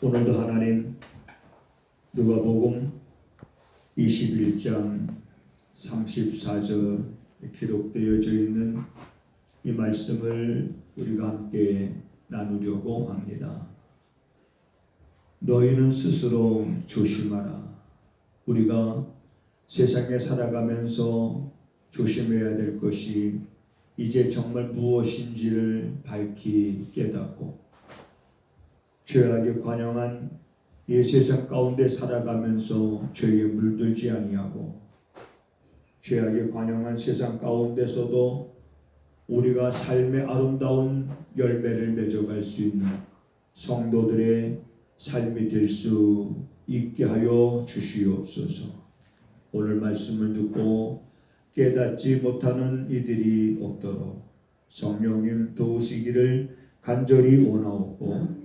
오늘도 하나님 누가복음 21장 34절 기록되어져 있는 이 말씀을 우리가 함께 나누려고 합니다. 너희는 스스로 조심하라. 우리가 세상에 살아가면서 조심해야 될 것이 이제 정말 무엇인지를 밝히 깨닫고 죄악에 관영한 이 세상 가운데 살아가면서 죄에 물들지 아니하고 죄악에 관영한 세상 가운데서도 우리가 삶의 아름다운 열매를 맺어갈 수 있는 성도들의 삶이 될 수 있게 하여 주시옵소서. 오늘 말씀을 듣고 깨닫지 못하는 이들이 없도록 성령님 도우시기를 간절히 원하옵고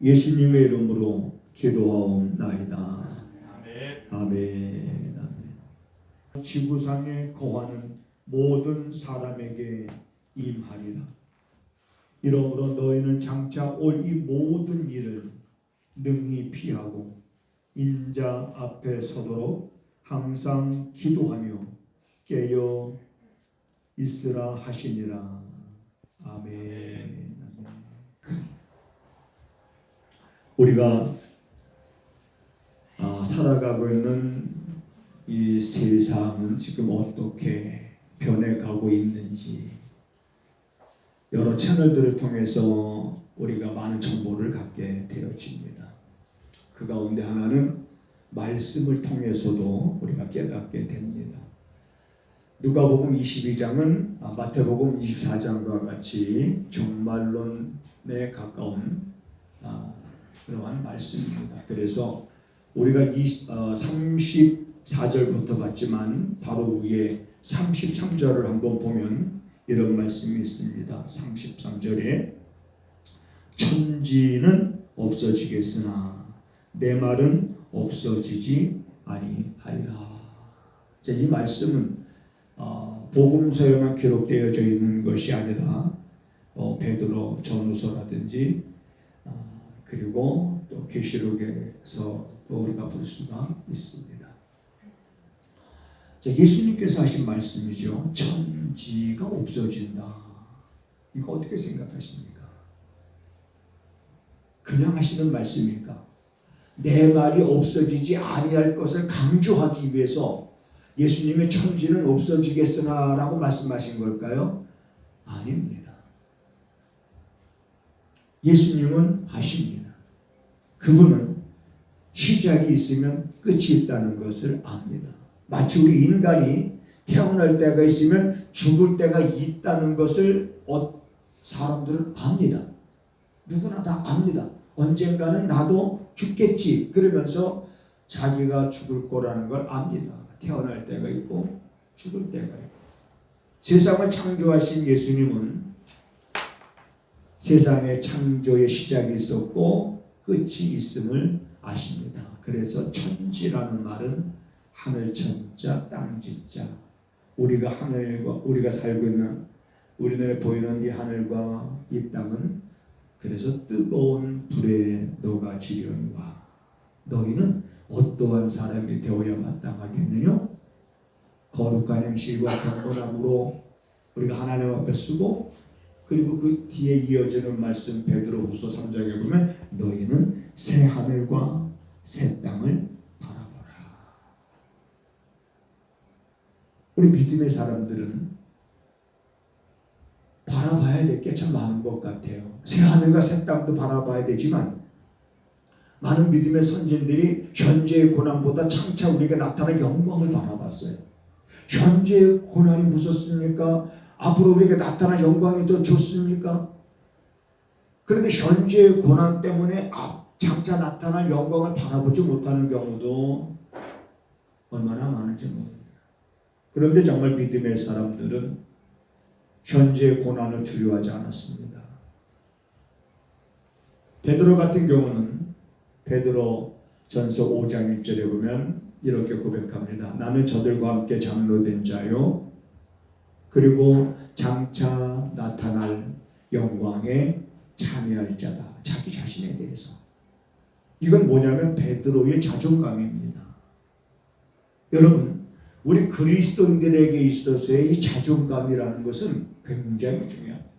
예수님의 이름으로 기도하옵나이다. 아멘. 아멘. 지구상에 거하는 모든 사람에게 임하리라. 이러므로 너희는 장차 올 이 모든 일을 능히 피하고 인자 앞에 서도록 항상 기도하며 깨어 있으라 하시니라. 아멘. 우리가 살아가고 있는 이 세상은 지금 어떻게 변해가고 있는지 여러 채널들을 통해서 우리가 많은 정보를 갖게 되어집니다. 그 가운데 하나는 말씀을 통해서도 우리가 깨닫게 됩니다. 누가복음 22장은 마태복음 24장과 같이 종말론에 가까운 그러한 말씀입니다. 그래서 우리가 34절부터 봤지만 바로 위에 33절을 한번 보면 이런 말씀이 있습니다. 33절에 천지는 없어지겠으나 내 말은 없어지지 아니하리라. 이 말씀은 복음서에만 기록되어져 있는 것이 아니라 베드로 전후서라든지 그리고 또 계시록에서 또 우리가 볼 수가 있습니다. 예수님께서 하신 말씀이죠. 천지가 없어진다. 이거 어떻게 생각하십니까? 그냥 하시는 말씀입니까? 내 말이 없어지지 아니할 것을 강조하기 위해서 예수님의 천지는 없어지겠으나 라고 말씀하신 걸까요? 아닙니다. 예수님은 하십니다. 그분은 시작이 있으면 끝이 있다는 것을 압니다. 마치 우리 인간이 태어날 때가 있으면 죽을 때가 있다는 것을 사람들은 압니다. 누구나 다 압니다. 언젠가는 나도 죽겠지 그러면서 자기가 죽을 거라는 걸 압니다. 태어날 때가 있고 죽을 때가 있고. 세상을 창조하신 예수님은 세상의 창조의 시작이 있었고 끝이 있음을 아십니다. 그래서 천지라는 말은 하늘 천자 땅 지자, 우리가 살고 있는 우리 눈에 보이는 이 하늘과 이 땅은 그래서 뜨거운 불에 녹아지려니와 너희는 어떠한 사람이 되어야 마땅하겠느냐? 거룩한 행실과 경건함으로 우리가 하나님 앞에 쓰고 그리고 그 뒤에 이어지는 말씀 베드로후서 3장에 보면 너희는 새 하늘과 새 땅을 바라보라. 우리 믿음의 사람들은 바라봐야 될 게 참 많은 것 같아요. 새 하늘과 새 땅도 바라봐야 되지만 많은 믿음의 선진들이 현재의 고난보다 장차 우리에게 나타날 영광을 바라봤어요. 현재의 고난이 무섭습니까? 앞으로 우리에게 나타날 영광이 더 좋습니까? 그런데 현재의 고난 때문에 장차 나타날 영광을 바라보지 못하는 경우도 얼마나 많은지 모릅니다. 그런데 정말 믿음의 사람들은 현재의 고난을 두려워하지 않았습니다. 베드로 같은 경우는 베드로 전서 5장 1절에 보면 이렇게 고백합니다. 나는 저들과 함께 장로된 자요 그리고 장차 나타날 영광에 참여할 자다. 자기 자신에 대해서 이건 뭐냐면 베드로의 자존감입니다. 여러분, 우리 그리스도인들에게 있어서의 이 자존감이라는 것은 굉장히 중요합니다.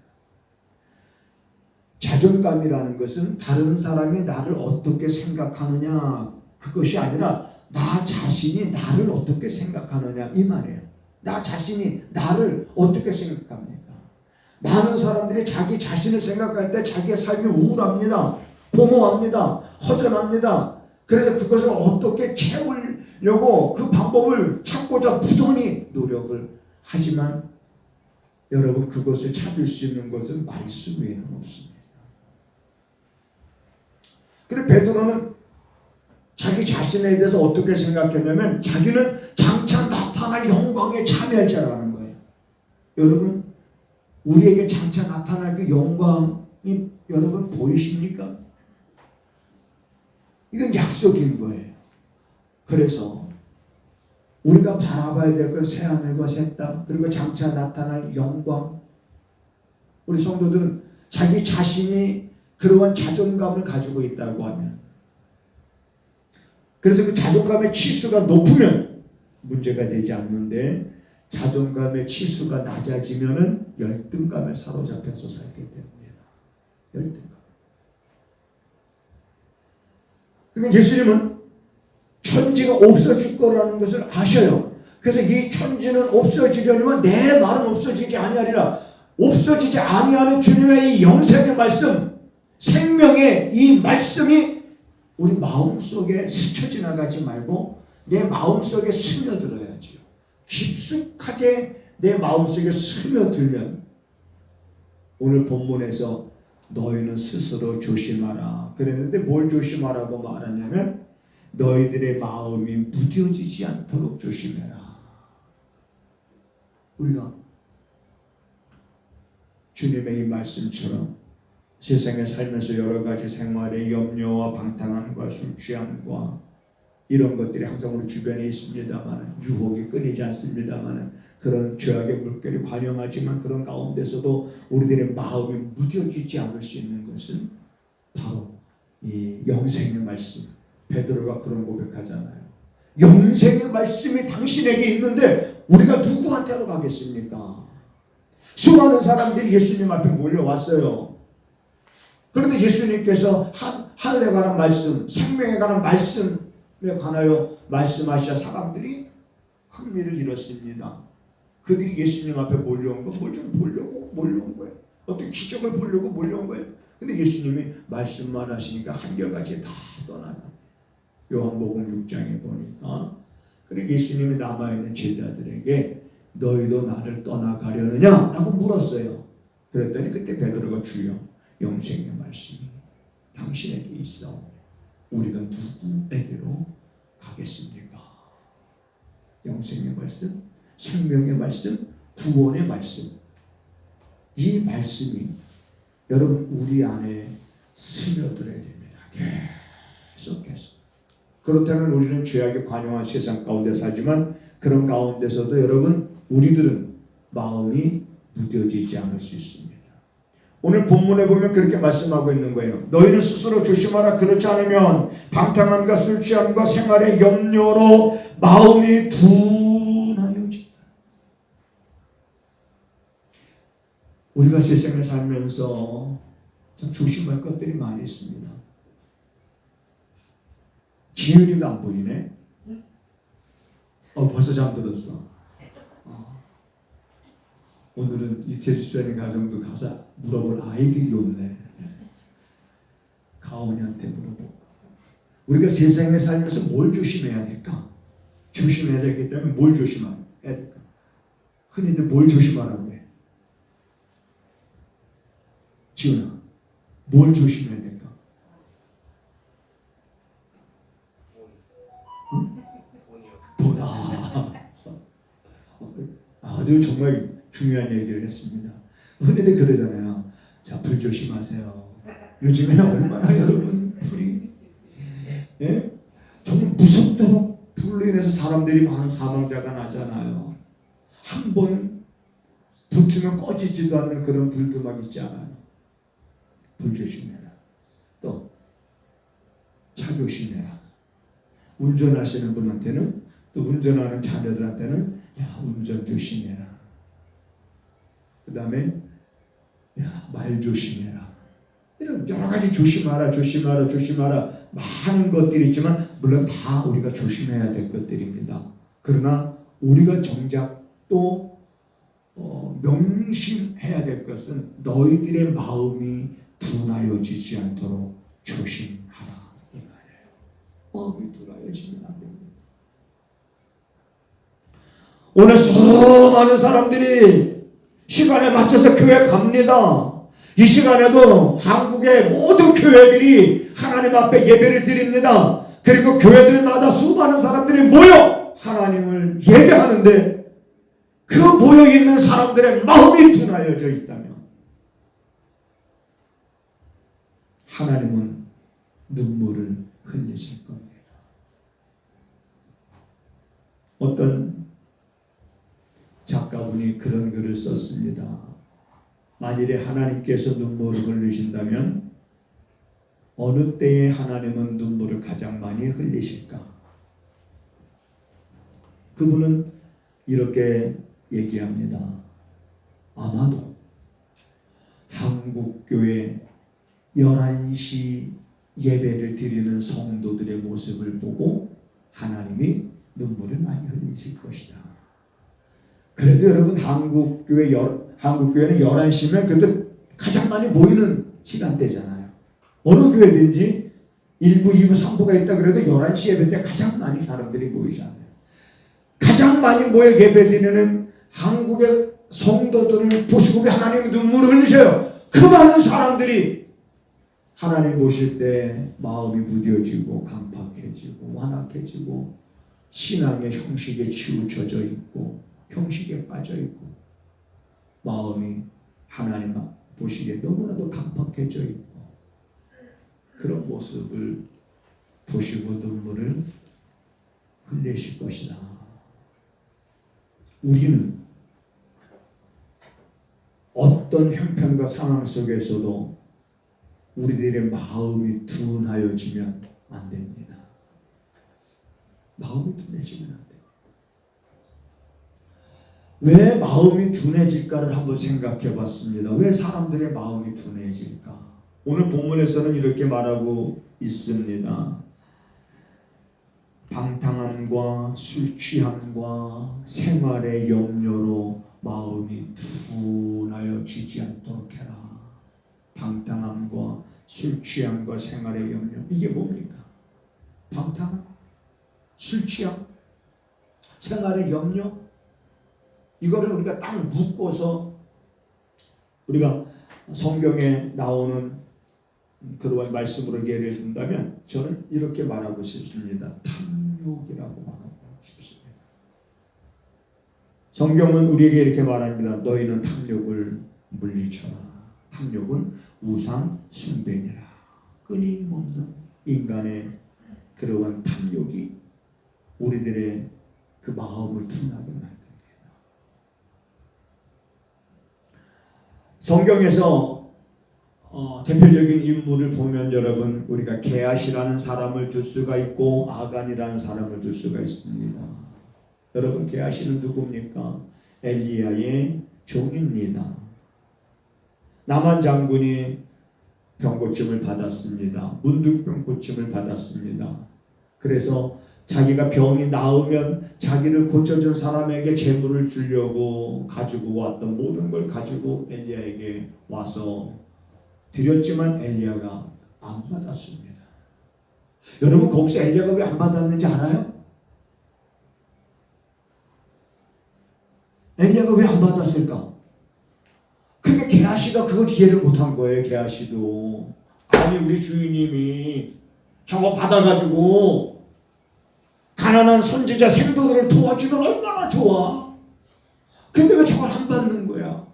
자존감이라는 것은 다른 사람이 나를 어떻게 생각하느냐 그것이 아니라 나 자신이 나를 어떻게 생각하느냐 이 말이에요. 나 자신이 나를 어떻게 생각합니까? 많은 사람들이 자기 자신을 생각할 때 자기의 삶이 우울합니다. 공허합니다. 허전합니다. 그래서 그것을 어떻게 채우려고 그 방법을 찾고자 부단히 노력을 하지만 여러분, 그것을 찾을 수 있는 것은 말씀 외에는 없습니다. 그리고 베드로는 자기 자신에 대해서 어떻게 생각했냐면 자기는 장차 나타날 영광에 참여할 자라는 거예요. 여러분, 우리에게 장차 나타날 그 영광이 여러분 보이십니까? 이건 약속인 거예요. 그래서 우리가 바라봐야 될 것 새하늘과 새 땅 그리고 장차 나타날 영광. 우리 성도들은 자기 자신이 그러한 자존감을 가지고 있다고 하면, 그래서 그 자존감의 치수가 높으면 문제가 되지 않는데 자존감의 치수가 낮아지면은 열등감에 사로잡혀서 살게 됩니다. 열등감. 그러니까 예수님은 천지가 없어질 거라는 것을 아셔요. 그래서 이 천지는 없어지려니만 내 말은 없어지지 아니하리라. 없어지지 아니하는 주님의 이 영생의 말씀, 생명의 이 말씀이 우리 마음속에 스쳐 지나가지 말고 내 마음속에 스며들어야지요. 깊숙하게 내 마음속에 스며들면 오늘 본문에서 너희는 스스로 조심하라 그랬는데 뭘 조심하라고 말하냐면 너희들의 마음이 무뎌지지 않도록 조심해라. 우리가 주님의 이 말씀처럼 세상에 살면서 여러 가지 생활의 염려와 방탕함과 술 취함과 이런 것들이 항상 우리 주변에 있습니다만 유혹이 끊이지 않습니다만 그런 죄악의 물결이 관영하지만 그런 가운데서도 우리들의 마음이 무뎌지지 않을 수 있는 것은 바로 이 영생의 말씀. 베드로가 그런 고백하잖아요. 영생의 말씀이 당신에게 있는데 우리가 누구한테로 가겠습니까? 수많은 사람들이 예수님 앞에 몰려왔어요. 그런데 예수님께서 하늘에 관한 말씀, 생명에 관한 말씀에 관하여 말씀하시자 사람들이 흥미를 잃었습니다. 그들이 예수님 앞에 몰려온 거 뭘 좀 보려고 몰려온 거예요. 어떤 기적을 보려고 몰려온 거예요. 근데 예수님이 말씀만 하시니까 한결같이 다 떠나가. 요한복음 6장에 보니까 그리고 예수님이 남아있는 제자들에게 너희도 나를 떠나가려느냐? 라고 물었어요. 그랬더니 그때 베드로가 주여 영생의 말씀이 당신에게 있어 우리가 누구에게로 가겠습니까? 영생의 말씀, 생명의 말씀, 구원의 말씀. 이 말씀이 여러분 우리 안에 스며들어야 됩니다. 계속해서. 그렇다면 우리는 죄악에 관영한 세상 가운데 살지만 그런 가운데서도 여러분 우리들은 마음이 무뎌지지 않을 수 있습니다. 오늘 본문에 보면 그렇게 말씀하고 있는 거예요. 너희는 스스로 조심하라. 그렇지 않으면 방탕함과 술 취함과 생활의 염려로 마음이 둔하여진다. 우리가 세상을 살면서 참 조심할 것들이 많이 있습니다. 지율이가 안 보이네. 벌써 잠들었어. 오늘은 이태수 씨라는 가정도 가서 물어볼 아이들이 없네. 가온이한테 물어보고. 우리가 세상에 살면서 뭘 조심해야 될까? 조심해야 되기 때문에 뭘 조심해야 될까? 흔히들 뭘 조심하라고 해? 지훈아, 뭘 조심해야 될까? 돈. 아주 정말 중요한 얘기를 했습니다. 흔히들 그러잖아요. 자, 불 조심하세요. 요즘에 얼마나 여러분 불이 정말 무섭도록 불로 인해서 사람들이 많은 사망자가 나잖아요. 한 번 붙으면 꺼지지도 않는 그런 불도 막 있지 않아요. 불 조심해라. 또 차 조심해라. 운전하시는 분한테는, 또 운전하는 자녀들한테는 야, 운전 조심해라. 그 다음에 야, 말 조심해라. 이런 여러 가지 조심하라, 조심하라, 조심하라 많은 것들이 있지만 물론 다 우리가 조심해야 될 것들입니다. 그러나 우리가 정작 또 명심해야 될 것은 너희들의 마음이 둔하여지지 않도록 조심하라 이 말이에요. 마음이 둔하여지면 안 됩니다. 오늘 수많은 사람들이 시간에 맞춰서 교회 갑니다. 이 시간에도 한국의 모든 교회들이 하나님 앞에 예배를 드립니다. 그리고 교회들마다 수많은 사람들이 모여 하나님을 예배하는데 그 모여있는 사람들의 마음이 둔하여져 있다면 하나님은 눈물을 흘리실 겁니다. 어떤 작가분이 그런 글을 썼습니다. 만일에 하나님께서 눈물을 흘리신다면 어느 때에 하나님은 눈물을 가장 많이 흘리실까? 그분은 이렇게 얘기합니다. 아마도 한국교회 11시 예배를 드리는 성도들의 모습을 보고 하나님이 눈물을 많이 흘리실 것이다. 그래도 여러분 한국교회는 11시면 그때 가장 많이 모이는 시간대잖아요. 어느 교회든지 1부, 2부, 3부가 있다 그래도 11시 예배 때 가장 많이 사람들이 모이잖아요. 가장 많이 모여 예배드리는 한국의 성도들을 보시고 왜 하나님이 눈물을 흘리셔요? 그 많은 사람들이 하나님 보실 때 마음이 무뎌지고 간팍해지고 완악해지고 신앙의 형식에 치우쳐져 있고 형식에 빠져 있고 마음이 하나님 보시기에 너무나도 간팍해져 있고 그런 모습을 보시고 눈물을 흘리실 것이다. 우리는 어떤 형편과 상황 속에서도 우리들의 마음이 둔하여지면 안 됩니다. 마음이 둔해지면 안 됩니다. 왜 마음이 둔해질까를 한번 생각해 봤습니다. 왜 사람들의 마음이 둔해질까? 오늘 본문에서는 이렇게 말하고 있습니다. 방탕함과 술 취함과 생활의 염려로 마음이 둔하여지지 않도록 해라. 방탕함과 술 취함과 생활의 염려. 이게 뭡니까? 방탕함, 술 취함, 생활의 염려. 이거를 우리가 딱 묶어서 우리가 성경에 나오는 그러한 말씀으로 예를 든다면 저는 이렇게 말하고 싶습니다. 탐욕이라고 말하고 싶습니다. 성경은 우리에게 이렇게 말합니다. 너희는 탐욕을 물리쳐라. 탐욕은 우상 숭배니라. 끊임없는 인간의 그러한 탐욕이 우리들의 그 마음을 둔하게 만듭니다. 성경에서 대표적인 인물을 보면 여러분 우리가 게하시라는 사람을 줄 수가 있고 아간이라는 사람을 줄 수가 있습니다. 여러분 게하시는 누굽니까? 엘리야의 종입니다. 나만 장군이 병고침을 받았습니다. 문둥병 고침을 받았습니다. 그래서 자기가 병이 나으면 자기를 고쳐준 사람에게 재물을 주려고 가지고 왔던 모든 걸 가지고 엘리야에게 와서 드렸지만 엘리야가 안 받았습니다. 여러분 거기서 엘리야가 왜 안 받았는지 알아요? 엘리야가 왜 안 받았을까? 그러니까 게하시가 그걸 이해를 못한 거예요. 게하시도 아니 우리 주인님이 저거 받아가지고 가난한 선지자 생도들을 도와주면 얼마나 좋아. 근데 왜 저걸 안 받는 거야?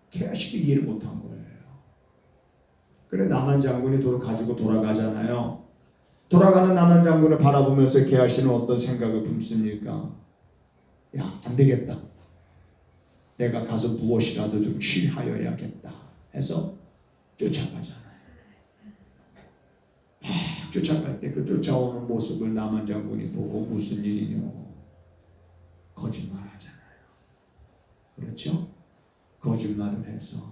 게하시도 이해를 못한 거예요. 그래 나만 장군이 돌을 가지고 돌아가잖아요. 돌아가는 나만 장군을 바라보면서 게하시는 어떤 생각을 품습니까? 야, 안 되겠다. 내가 가서 무엇이라도 좀 취하여야겠다 해서 쫓아가잖아요. 쫓아갈 때 그 쫓아오는 모습을 나만 장군이 보고 무슨 일이뇨? 거짓말하잖아요. 그렇죠? 거짓말을 해서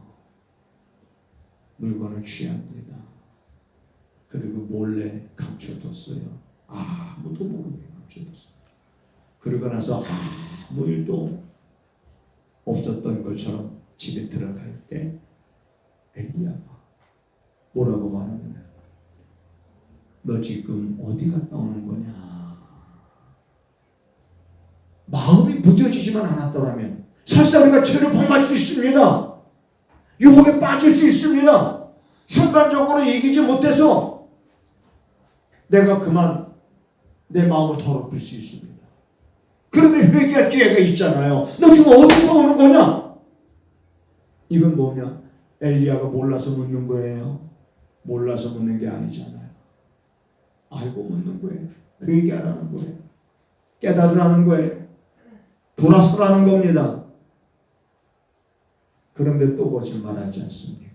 물건을 취합니다. 그리고 몰래 감춰뒀어요. 아무도 모르게 감춰뒀어요. 그러고 나서 아무 일도 없었던 것처럼 집에 들어갈 때 엘리야가 뭐라고 말하느냐? 너 지금 어디 갔다 오는 거냐? 마음이 무뎌지지만 않았더라면 설사 우리가 죄를 범할 수 있습니다. 유혹에 빠질 수 있습니다. 순간적으로 이기지 못해서 내가 그만 내 마음을 더럽힐 수 있습니다. 그런데 회개할 기회가 있잖아요. 너 지금 어디서 오는 거냐? 이건 뭐냐? 엘리야가 몰라서 묻는 거예요. 몰라서 묻는 게 아니잖아요. 알고 묻는 거예요. 회개하라는 거예요. 깨달으라는 거예요. 돌아서라는 겁니다. 그런데 또 거짓말하지 않습니까?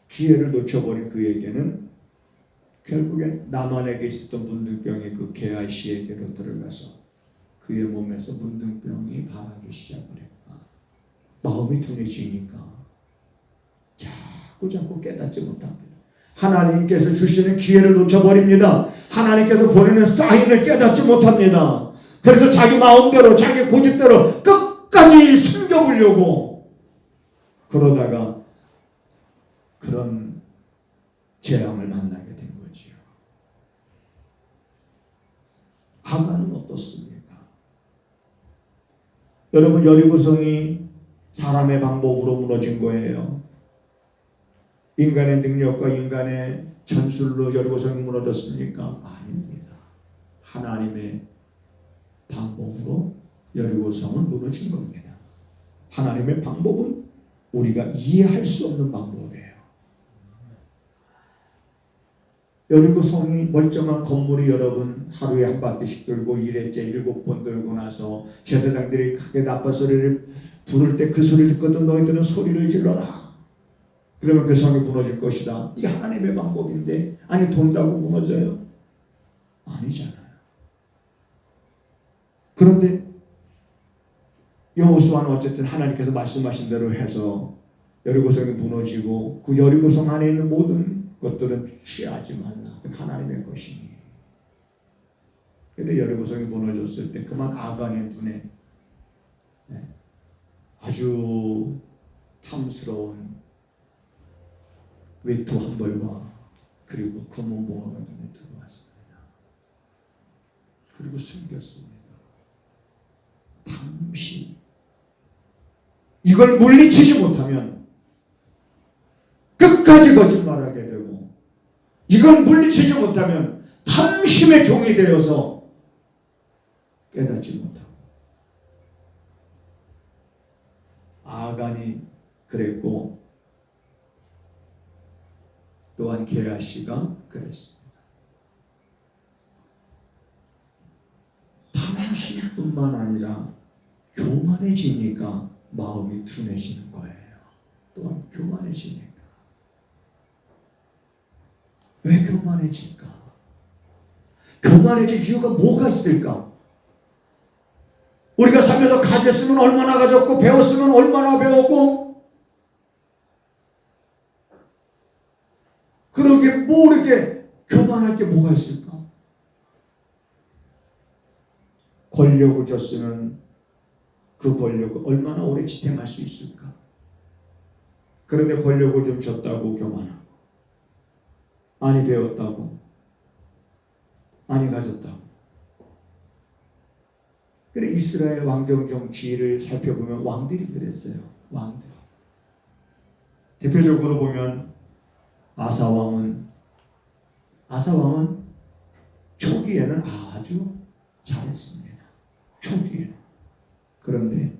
기회를 놓쳐버린 그에게는 결국에 나만에게 있었던 문둥병이 그 게하시에게로 들어가서 그의 몸에서 문둥병이 발하기 시작을 했다. 마음이 둔해지니까 자꾸 깨닫지 못합니다. 하나님께서 주시는 기회를 놓쳐버립니다. 하나님께서 보내는 사인을 깨닫지 못합니다. 그래서 자기 마음대로 자기 고집대로 끝까지 숨겨보려고 그러다가 그런 재앙을 만나게 된 거지요. 하간은 어떻습니까? 여러분, 여리고성이 사람의 방법으로 무너진 거예요. 인간의 능력과 인간의 전술로 여리고성이 무너졌습니까? 아닙니다. 하나님의 방법으로 여리고성은 무너진 겁니다. 하나님의 방법은 우리가 이해할 수 없는 방법이에요. 여리고성이 멀쩡한 건물이 여러분 하루에 한 바퀴씩 돌고 1회째 7번 돌고 나서 제사장들이 크게 나팔 소리를 부를 때 그 소리를 듣거든 너희들은 소리를 질러라. 그러면 그 성이 무너질 것이다. 이게 하나님의 방법인데 아니 돈다고 무너져요? 아니잖아요. 그런데 여호수아는 어쨌든 하나님께서 말씀하신 대로 해서 여리고성이 무너지고 그 여리고성 안에 있는 모든 것들은 취하지 말라. 하나님의 것이니. 그런데 여리고성이 무너졌을 때 그만 아간의 눈에 아주 탐스러운 외투 한 벌과 그리고 금은 봉화가 눈에 들어왔습니다. 그리고 숨겼습니다. 잠시 이걸 물리치지 못하면 끝까지 거짓말하게 되고 이걸 물리치지 못하면 탐심의 종이 되어서 깨닫지 못하고 아간이 그랬고 또한 게하시가 그랬습니다. 탐심뿐만 아니라 교만해지니까 마음이 둔해지는 거예요. 또한 교만해지니까. 왜 교만해질까? 교만해질 이유가 뭐가 있을까? 우리가 살면서 가졌으면 얼마나 가졌고 배웠으면 얼마나 배웠고 그러게 뭐 이렇게 교만할 게 뭐가 있을까? 권력을 줬으면 그 권력을 얼마나 오래 지탱할 수 있을까? 그런데 권력을 좀 줬다고 교만하고 많이 배웠다고 많이 가졌다고. 그래 이스라엘 왕정 정치를 살펴보면 왕들이 그랬어요. 왕들. 대표적으로 보면 아사 왕은 초기에는 아주 잘했습니다. 초기에는. 그런데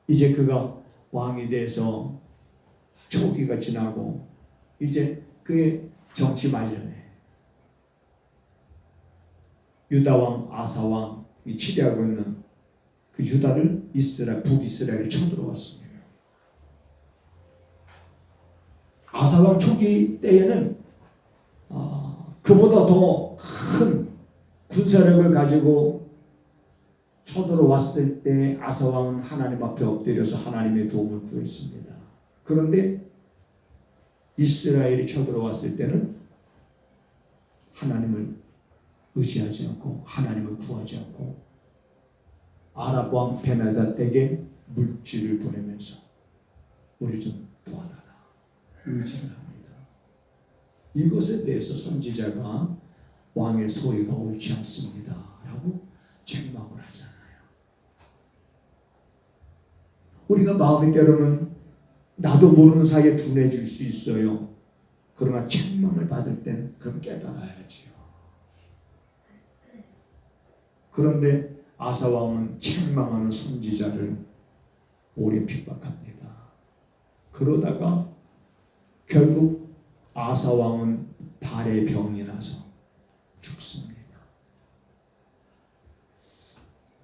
이제 그가 왕이 돼서 초기가 지나고 이제 그의 정치 말년에 유다 왕 아사 왕이 치리하고 있는 그 유다를 북이스라엘이 쳐들어왔습니다. 아사 왕 초기 때에는 그보다 더 큰 군사력을 가지고 쳐들어왔을 때 아사 왕은 하나님 앞에 엎드려서 하나님의 도움을 구했습니다. 그런데 이스라엘이 쳐들어왔을 때는 하나님을 의지하지 않고 하나님을 구하지 않고 아랍 왕 베나닷에게 물질을 보내면서 우리 좀 도와달라 의지를 합니다. 이것에 대해서 선지자가 왕의 소리가 옳지 않습니다 라고 책망을 하잖아요. 우리가 마음이 때로는 나도 모르는 사이에 둔해질 수 있어요. 그러나 책망을 받을 땐 그럼 깨달아야지요. 그런데 아사 왕은 책망하는 선지자를 오래 핍박합니다. 그러다가 결국 아사 왕은 발에 병이 나서 죽습니다.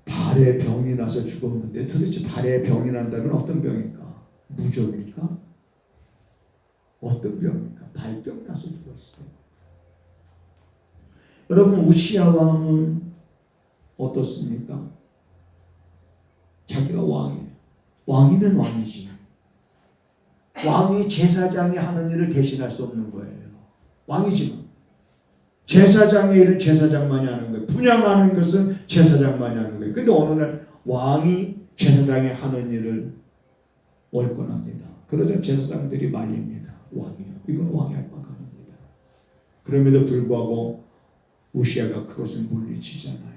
발에 병이 나서 죽었는데 도대체 발에 병이 난다면 어떤 병일까? 무좀일까? 어떤 병일까? 발병 나서 죽었어요. 여러분 우시야 왕은 어떻습니까? 자기가 왕이에요. 왕이면 왕이지. 왕이 제사장이 하는 일을 대신할 수 없는 거예요. 왕이지만 제사장의 일은 제사장만이 하는 거예요. 분양하는 것은 제사장만이 하는 거예요. 근데 어느 날 왕이 제사장이 하는 일을 월권합니다. 그러자 제사장들이 말립니다. 왕이요. 이건 왕이 할 바가 아닙니다. 그럼에도 불구하고 우시야가 그것을 물리치잖아요.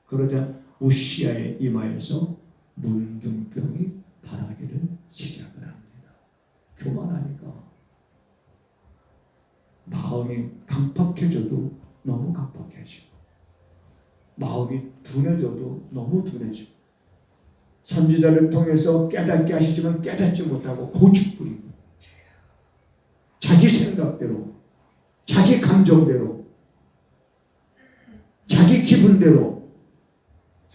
그러자 우시야의 이마에서 문둥병이 발하기를 시작을 합니다. 교만하니까 마음이 강팍해져도 너무 강팍해지고 마음이 둔해져도 너무 둔해지고 선지자를 통해서 깨닫게 하시지만 깨닫지 못하고 고집부리고 자기 생각대로 자기 감정대로 자기 기분대로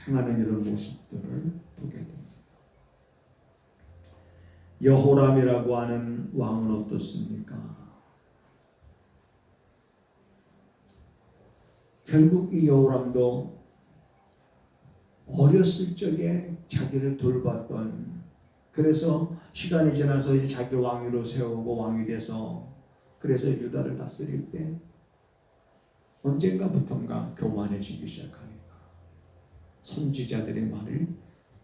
행하는 이런 모습들을 보게 됩니다. 여호람이라고 하는 왕은 어떻습니까? 결국 이 여호람도 어렸을 적에 자기를 돌봤던, 그래서 시간이 지나서 이제 자기 왕위로 세우고 왕이 돼서 그래서 유다를 다스릴 때 언젠가부턴가 교만해지기 시작하니까 선지자들의 말을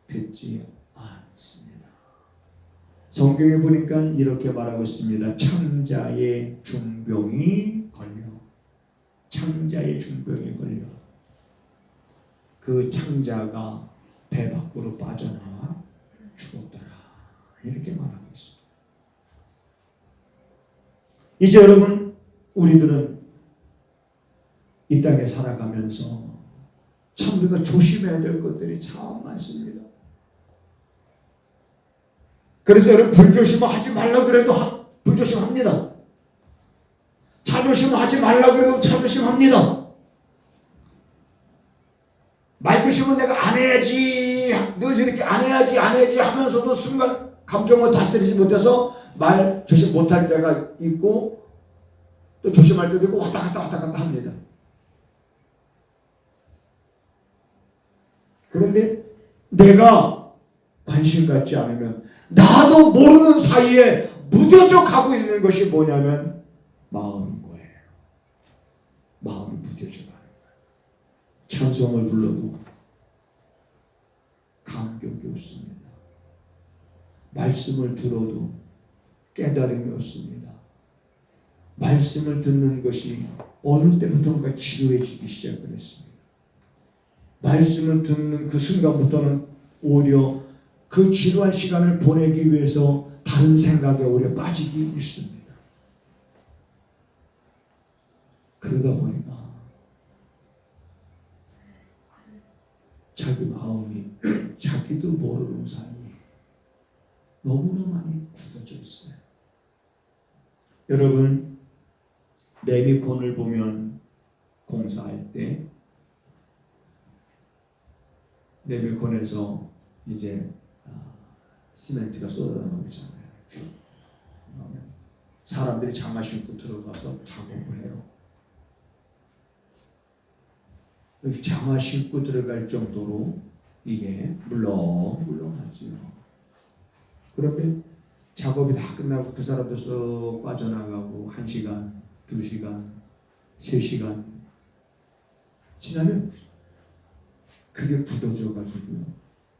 듣지 않습니다. 성경에 보니까 이렇게 말하고 있습니다. 창자의 중병이 걸려, 창자의 중병이 걸려 그 창자가 배 밖으로 빠져나와 죽었더라, 이렇게 말하고 있습니다. 이제 여러분 우리들은 이 땅에 살아가면서 참 우리가 조심해야 될 것들이 참 많습니다. 그래서 여러분 불조심을 하지 말라 그래도 불조심합니다. 자조심을 하지 말라 그래도 자조심합니다. 말조심은 내가 안 해야지, 늘 이렇게 안 해야지 하면서도 순간 감정을 다스리지 못해서 말 조심 못할 때가 있고 또 조심할 때도 있고 왔다 갔다 합니다. 그런데 내가 관심 갖지 않으면 나도 모르는 사이에 무뎌져 가고 있는 것이 뭐냐면 마음인 거예요. 마음이 무뎌져 가는 거예요. 찬송을 불러도 감격이 없습니다. 말씀을 들어도 깨달음이 없습니다. 말씀을 듣는 것이 어느 때부터인가 지루해지기 시작을 했습니다. 말씀을 듣는 그 순간부터는 오히려 그 지루한 시간을 보내기 위해서 다른 생각에 오히려 빠지기 있습니다. 그러다 보니까 자기 마음이 자기도 모르는 사이에 너무나 많이 굳어져 있어요. 여러분 레미콘을 보면 공사할 때 레미콘에서 이제 시멘트가 쏟아져 나오잖아요. 사람들이 장화 신고 들어가서 작업을 해요. 장화 신고 들어갈 정도로 이게 물렁물렁하지요. 그런데 작업이 다 끝나고 그 사람도 쏙 빠져나가고 1시간, 2시간, 3시간 지나면 그게 굳어져 가지고요.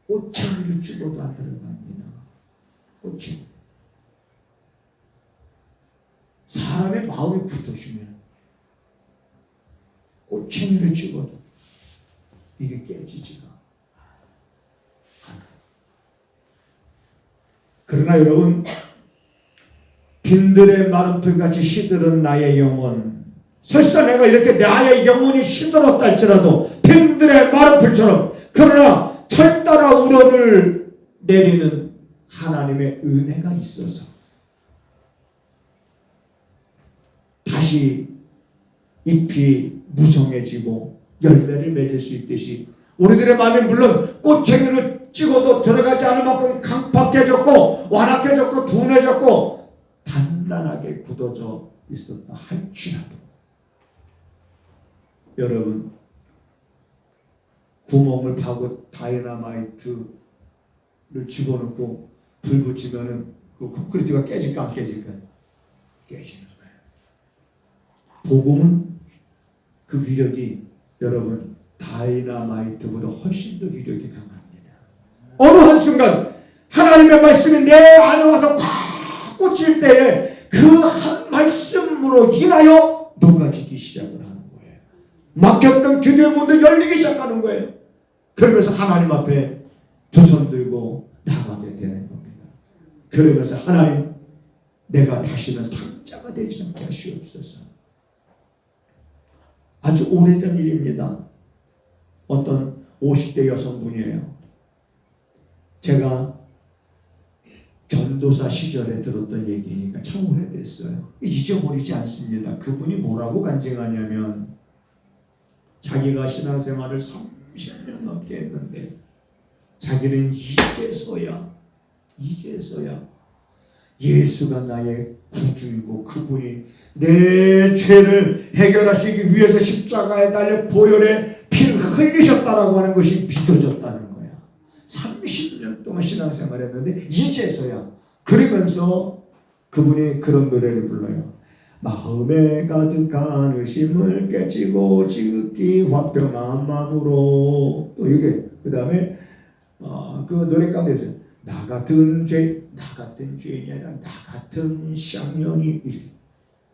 꽃을 집어도 안 들어갑니다. 꽃이. 사람의 마음이 굳어지면 꽃챙이를 집어도 이게 깨지지가 않아요. 그러나 여러분, 빈들의 마른 풀같이 시들은 나의 영혼, 설사 내가 이렇게 나의 영혼이 시들었다 할지라도 빈들의 마른 풀처럼, 그러나 철따라 우러를 내리는 하나님의 은혜가 있어서 다시 잎이 무성해지고 열매를 맺을 수 있듯이 우리들의 마음이 물론 꽃챙이를 찍어도 들어가지 않을 만큼 강팍해졌고 완악해졌고 둔해졌고 단단하게 굳어져 있었다 할지라도 여러분, 구멍을 파고 다이너마이트를 집어넣고 불 붙이면은 그 콘크리트가 깨질까 안 깨질까? 깨지는 거예요. 복음은 그 위력이 여러분 다이너마이트보다 훨씬 더 위력이 강합니다. 어느 한순간 하나님의 말씀이 내 안에 와서 팍 꽂힐 때에 그 한 말씀으로 인하여 녹아지기 시작을 하는 거예요. 막혔던 기도의 문도 열리기 시작하는 거예요. 그러면서 하나님 앞에 두 손 들고 나가게 되는 겁니다. 그러면서 하나님, 내가 다시는 탕자가 되지 않게 하시옵소서. 아주 오래전 일입니다. 어떤 50대 여성분이에요. 제가 전도사 시절에 들었던 얘기니까 참 오래됐어요. 잊어버리지 않습니다. 그분이 뭐라고 간증하냐면 자기가 신앙생활을 30년 넘게 했는데 자기는 이제서야 예수가 나의 구주이고 그분이 내 죄를 해결하시기 위해서 십자가에 달려 보혈의 피를 흘리셨다라고 하는 것이 믿어졌다는 거야. 30년 동안 신앙생활 했는데 이제서야. 그러면서 그분이 그런 노래를 불러요. 마음에 가득한 의심을 깨치고 지극히 화평한 마음으로. 또 이게 그 다음에 그 노래 가운데서 나 같은 죄인이 아니라 나 같은 쌍년이,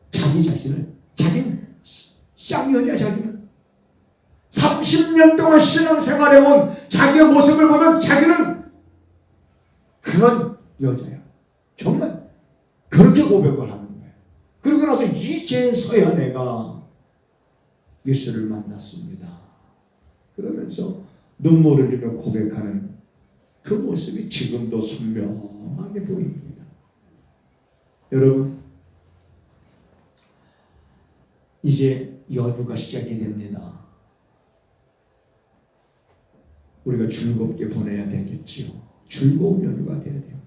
자기 자신을, 자기는 쌍년이야. 자기는 30년 동안 신앙생활해온 자기의 모습을 보면 자기는 그런 여자야. 정말 그렇게 고백을 하는 거예요. 그러고 나서 이제서야 내가 예수를 만났습니다. 그러면서 눈물을 흘리며 고백하는 그 모습이 지금도 선명하게 보입니다. 여러분, 이제 연휴가 시작이 됩니다. 우리가 즐겁게 보내야 되겠지요. 즐거운 연휴가 되어야 됩니다.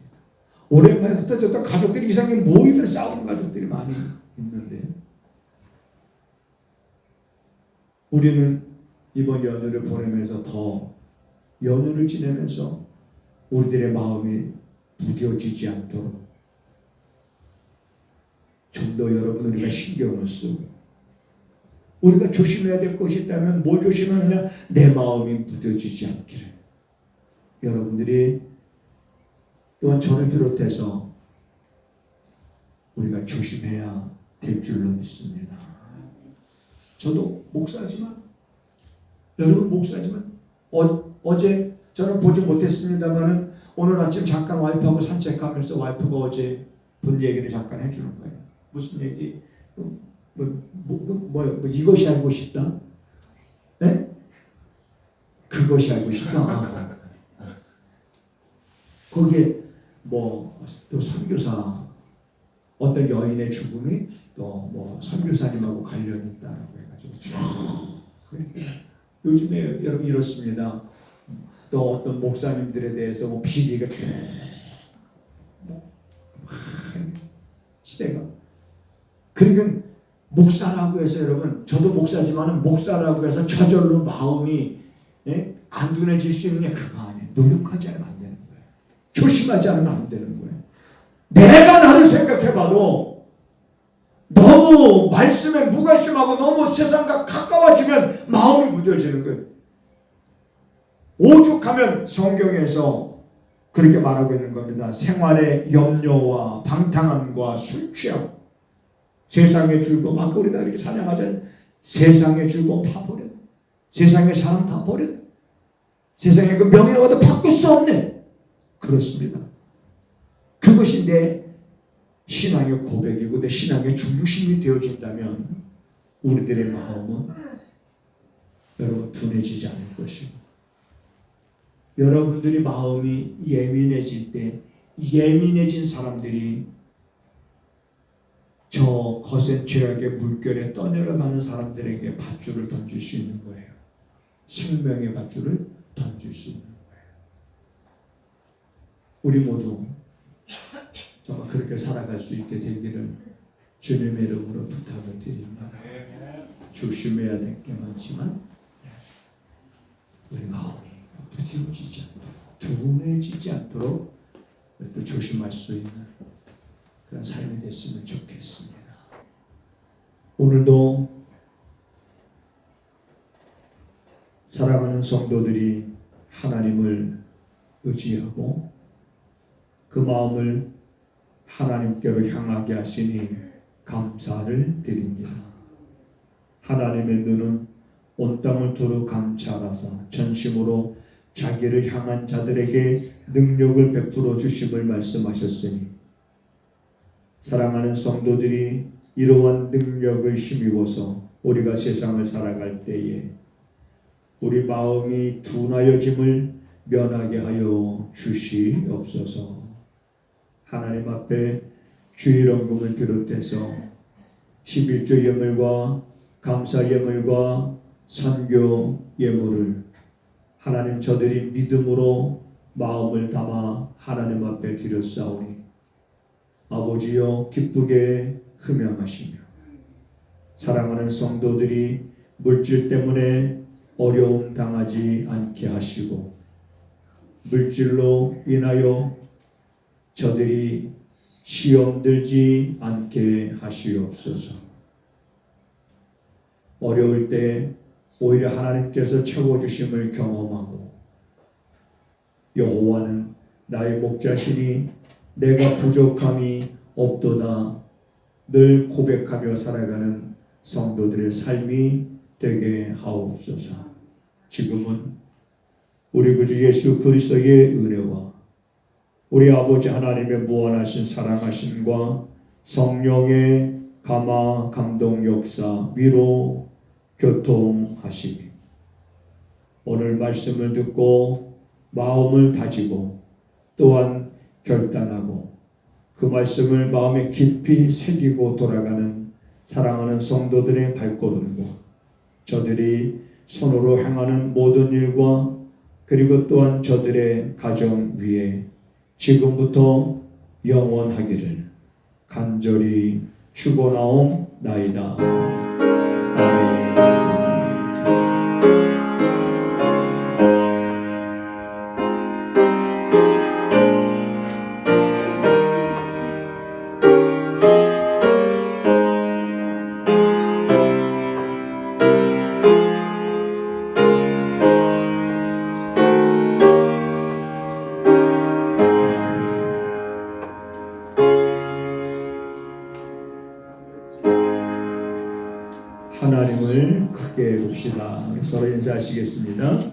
오랜만에 흩어졌던 가족들이 이상하게 모이면 싸우는 가족들이 많이 있는데 우리는 이번 연휴를 보내면서 더 연휴를 지내면서 우리들의 마음이 무뎌지지 않도록 좀 더 여러분 우리가 신경을 쓰고 우리가 조심해야 될 것이 있다면 뭘 조심하느냐? 내 마음이 무뎌지지 않기를. 여러분들이 또한 저를 비롯해서 우리가 조심해야 될 줄로 믿습니다. 저도 목사지만 여러분 목사지만 어제 저는 보지 못했습니다만은 오늘 아침 잠깐 와이프하고 산책하면서 와이프가 어제 본 얘기를 잠깐 해주는 거예요. 무슨 얘기? 이것이 알고 싶다? 네? 그것이 알고 싶다. 거기에 또 선교사 어떤 여인의 죽음이 또 선교사님하고 관련이 있다라고 해가지고 쭉 요즘에 여러분 이렇습니다. 또 어떤 목사님들에 대해서 비리가 쭉 시대가 그러니까 목사라고 해서 여러분, 저도 목사지만 목사라고 해서 저절로 마음이 안 둔해질 수 있는 게 그거 아니에요. 노력하지 않으면 안 되는 거예요. 조심하지 않으면 안 되는 거예요. 내가 나를 생각해봐도 너무 말씀에 무관심하고 너무 세상과 가까워지면 마음이 무뎌지는 거예요. 오죽하면 성경에서 그렇게 말하고 있는 겁니다. 생활의 염려와 방탕함과 술 취함, 세상의 즐거움, 아까 우리가 이렇게 찬양하잖아요. 세상의 즐거움 다 버려. 세상의 사람 다 버려. 세상의 그 명예와도 바꿀 수 없네. 그렇습니다. 그것이 내 신앙의 고백이고 내 신앙의 중심이 되어진다면 우리들의 마음은 여러분 둔해지지 않을 것이고, 여러분들이 마음이 예민해질 때 예민해진 사람들이 저 거센 죄악의 물결에 떠내려가는 사람들에게 밧줄을 던질 수 있는 거예요. 생명의 밧줄을 던질 수 있는 거예요. 우리 모두 정말 그렇게 살아갈 수 있게 되기를 주님의 이름으로 부탁을 드립니다. 조심해야 될 게 많지만 우리 마음이 부딪히지 않도록, 둔해지지 않도록 또 조심할 수 있는 그런 삶이 됐으면 좋겠습니다. 오늘도 사랑하는 성도들이 하나님을 의지하고 그 마음을 하나님께로 향하게 하시니 감사를 드립니다. 하나님의 눈은 온 땅을 두루 감찰하사 전심으로 자기를 향한 자들에게 능력을 베풀어 주심을 말씀하셨으니 사랑하는 성도들이 이러한 능력을 힘입어서 우리가 세상을 살아갈 때에 우리 마음이 둔하여짐을 면하게 하여 주시옵소서. 하나님 앞에 주일원금을 비롯해서 11조 예물과 감사 예물과 선교 예물을 하나님 저들이 믿음으로 마음을 담아 하나님 앞에 드렸사오니 아버지여 기쁘게 흠양하시며 사랑하는 성도들이 물질 때문에 어려움 당하지 않게 하시고 물질로 인하여 저들이 시험 들지 않게 하시옵소서. 어려울 때 오히려 하나님께서 채워주심을 경험하고 여호와는 나의 목자시니 내가 부족함이 없도다 늘 고백하며 살아가는 성도들의 삶이 되게 하옵소서. 지금은 우리 구주 예수 그리스도의 은혜와 우리 아버지 하나님의 무한하신 사랑하심과 성령의 감화 감동 역사 위로 교통하시니 오늘 말씀을 듣고 마음을 다지고 또한 결단하고 그 말씀을 마음에 깊이 새기고 돌아가는 사랑하는 성도들의 발걸음과 저들이 손으로 행하는 모든 일과 그리고 또한 저들의 가정 위에 지금부터 영원하기를 간절히 축원하옵나이다. 아멘. 하나님을 크게 봅시다. 서로 인사하시겠습니다.